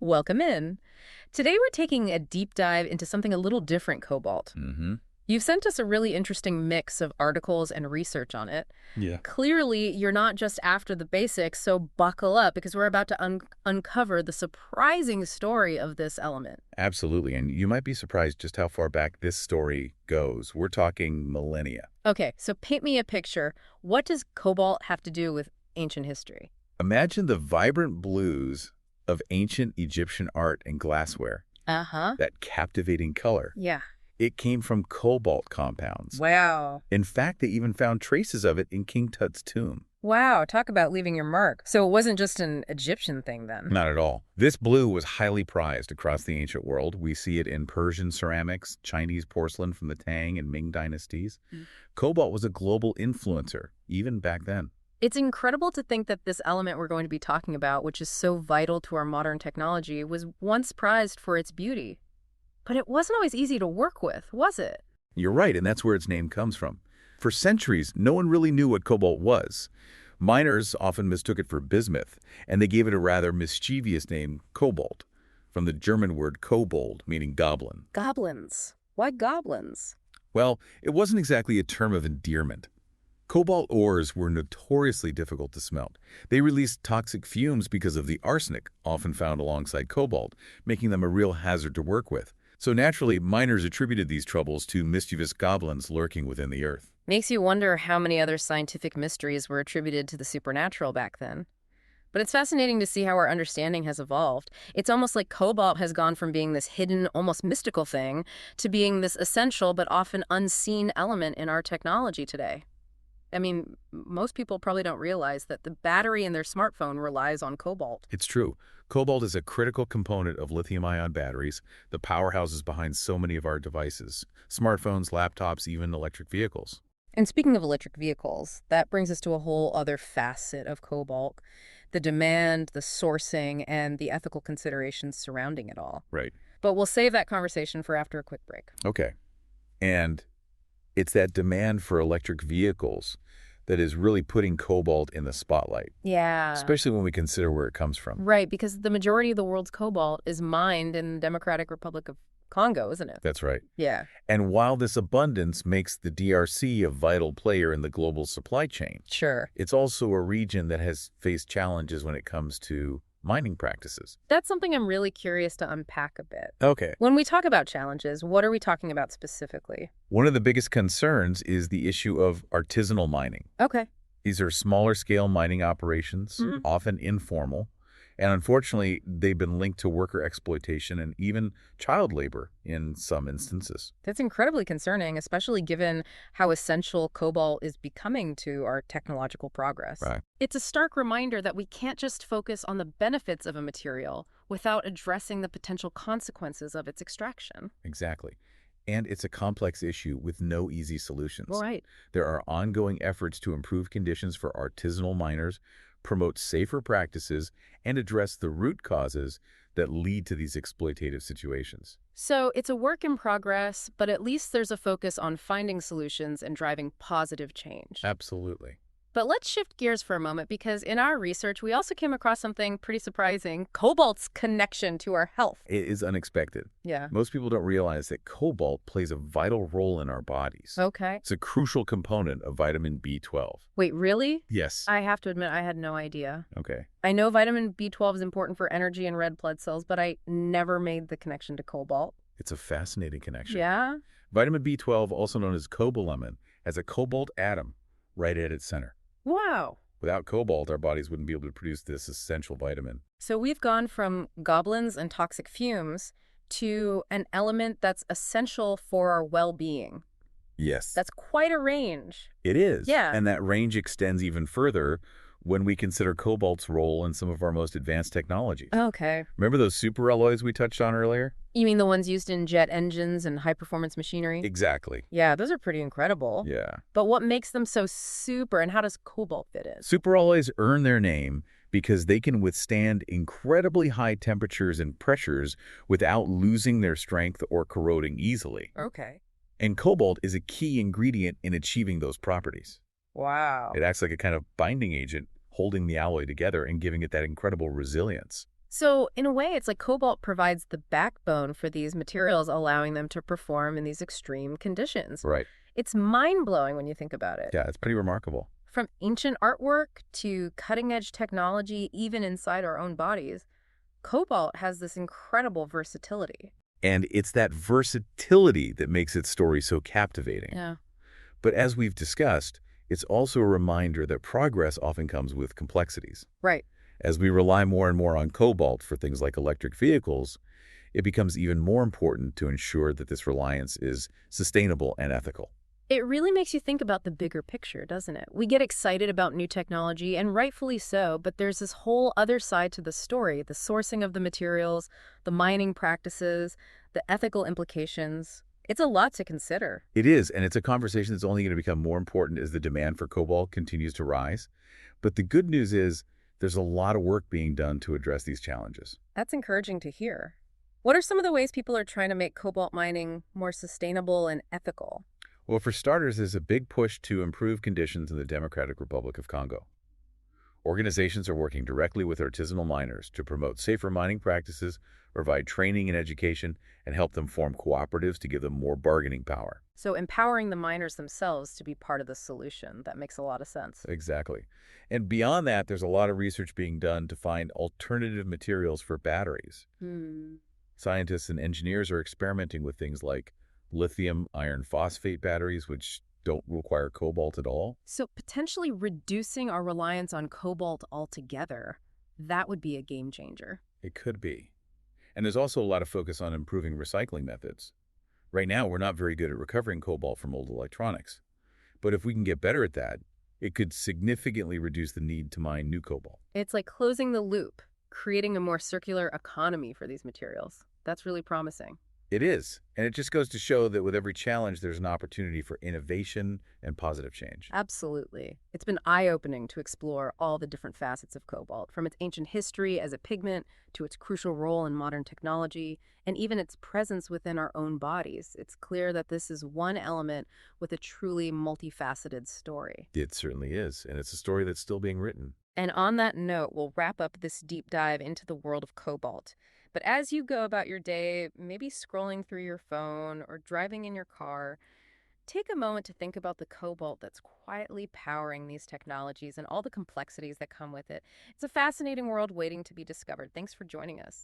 Welcome in. Today we're taking a deep dive into something a little different, Cobalt. Mm-hmm. You've sent us a really interesting mix of articles and research on it. Yeah. Clearly, you're not just after the basics, so buckle up because we're about to uncover the surprising story of this element. Absolutely. And you might be surprised just how far back this story goes. We're talking millennia. Okay, so paint me a picture. What does cobalt have to do with ancient history? Imagine the vibrant blues of ancient Egyptian art and glassware, Uh-huh. that captivating color. Yeah. It came from cobalt compounds. Wow. In fact, they even found traces of it in King Tut's tomb. Wow, talk about leaving your mark. So it wasn't just an Egyptian thing then? Not at all. This blue was highly prized across the ancient world. We see it in Persian ceramics, Chinese porcelain from the Tang and Ming dynasties. Cobalt was a global influencer, even back then. It's incredible to think that this element we're going to be talking about, which is so vital to our modern technology, was once prized for its beauty. But it wasn't always easy to work with, was it? You're right, and that's where its name comes from. For centuries, no one really knew what cobalt was. Miners often mistook it for bismuth, and they gave it a rather mischievous name, cobalt, from the German word kobold, meaning goblin. Goblins. Why goblins? Well, it wasn't exactly a term of endearment. Cobalt ores were notoriously difficult to smelt. They released toxic fumes because of the arsenic, often found alongside cobalt, making them a real hazard to work with. So naturally, miners attributed these troubles to mischievous goblins lurking within the earth. Makes you wonder how many other scientific mysteries were attributed to the supernatural back then. But it's fascinating to see how our understanding has evolved. It's almost like cobalt has gone from being this hidden, almost mystical thing to being this essential but often unseen element in our technology today. I mean, most people probably don't realize that the battery in their smartphone relies on cobalt. It's true. Cobalt is a critical component of lithium-ion batteries, the powerhouses behind so many of our devices, smartphones, laptops, even electric vehicles. And speaking of electric vehicles, that brings us to a whole other facet of cobalt, the demand, the sourcing, and the ethical considerations surrounding it all. Right. But we'll save that conversation for after a quick break. Okay. And it's that demand for electric vehicles that is really putting cobalt in the spotlight, Yeah. especially when we consider where it comes from. Right, because the majority of the world's cobalt is mined in the Democratic Republic of Congo, isn't it? That's right. Yeah. And while this abundance makes the DRC a vital player in the global supply chain, Sure. it's also a region that has faced challenges when it comes to mining practices. That's something I'm really curious to unpack a bit. Okay. When we talk about challenges, what are we talking about specifically? One of the biggest concerns is the issue of artisanal mining. Okay. These are smaller scale mining operations, Mhm. often informal, and unfortunately, they've been linked to worker exploitation and even child labor in some instances. That's incredibly concerning, especially given how essential cobalt is becoming to our technological progress. Right. It's a stark reminder that we can't just focus on the benefits of a material without addressing the potential consequences of its extraction. Exactly. And it's a complex issue with no easy solutions. Right. There are ongoing efforts to improve conditions for artisanal miners, promote safer practices, and address the root causes that lead to these exploitative situations. So it's a work in progress, but at least there's a focus on finding solutions and driving positive change. Absolutely. But let's shift gears for a moment because in our research, we also came across something pretty surprising, cobalt's connection to our health. It is unexpected. Yeah. Most people don't realize that cobalt plays a vital role in our bodies. Okay. It's a crucial component of vitamin B12. Wait, really? Yes. I have to admit, I had no idea. Okay. I know vitamin B12 is important for energy and red blood cells, but I never made the connection to cobalt. It's a fascinating connection. Yeah? Vitamin B12, also known as cobalamin, has a cobalt atom right at its center. Wow. Without cobalt, our bodies wouldn't be able to produce this essential vitamin. So we've gone from goblins and toxic fumes to an element that's essential for our well-being. Yes. That's quite a range. It is. Yeah. And that range extends even further when we consider cobalt's role in some of our most advanced technologies. Okay. Remember those superalloys we touched on earlier? You mean the ones used in jet engines and high-performance machinery? Exactly. Yeah, those are pretty incredible. Yeah. But what makes them so super, and how does cobalt fit in? Superalloys earn their name because they can withstand incredibly high temperatures and pressures without losing their strength or corroding easily. Okay. And cobalt is a key ingredient in achieving those properties. Wow. It acts like a kind of binding agent, holding the alloy together and giving it that incredible resilience. So, in a way, it's like cobalt provides the backbone for these materials, allowing them to perform in these extreme conditions. Right. It's mind-blowing when you think about it. Yeah, it's pretty remarkable. From ancient artwork to cutting-edge technology, even inside our own bodies, cobalt has this incredible versatility. And it's that versatility that makes its story so captivating. Yeah. But as we've discussed, it's also a reminder that progress often comes with complexities. Right. As we rely more and more on cobalt for things like electric vehicles, it becomes even more important to ensure that this reliance is sustainable and ethical. It really makes you think about the bigger picture, doesn't it? We get excited about new technology, and rightfully so, but there's this whole other side to the story, the sourcing of the materials, the mining practices, the ethical implications. It's a lot to consider. It is, and it's a conversation that's only going to become more important as the demand for cobalt continues to rise. But the good news is there's a lot of work being done to address these challenges. That's encouraging to hear. What are some of the ways people are trying to make cobalt mining more sustainable and ethical? Well, for starters, there's a big push to improve conditions in the Democratic Republic of Congo. Organizations are working directly with artisanal miners to promote safer mining practices, provide training and education, and help them form cooperatives to give them more bargaining power. So, empowering the miners themselves to be part of the solution. That makes a lot of sense. Exactly. And beyond that, there's a lot of research being done to find alternative materials for batteries. Hmm. Scientists and engineers are experimenting with things like lithium iron phosphate batteries, which don't require cobalt at all. So, potentially reducing our reliance on cobalt altogether, that would be a game changer. It could be. And there's also a lot of focus on improving recycling methods. Right now, we're not very good at recovering cobalt from old electronics. But if we can get better at that, it could significantly reduce the need to mine new cobalt. It's like closing the loop, creating a more circular economy for these materials. That's really promising. It is. And it just goes to show that with every challenge, there's an opportunity for innovation and positive change. Absolutely. It's been eye-opening to explore all the different facets of cobalt, from its ancient history as a pigment to its crucial role in modern technology, and even its presence within our own bodies. It's clear that this is one element with a truly multifaceted story. It certainly is. And it's a story that's still being written. And on that note, we'll wrap up this deep dive into the world of cobalt. But as you go about your day, maybe scrolling through your phone or driving in your car, take a moment to think about the cobalt that's quietly powering these technologies and all the complexities that come with it. It's a fascinating world waiting to be discovered. Thanks for joining us.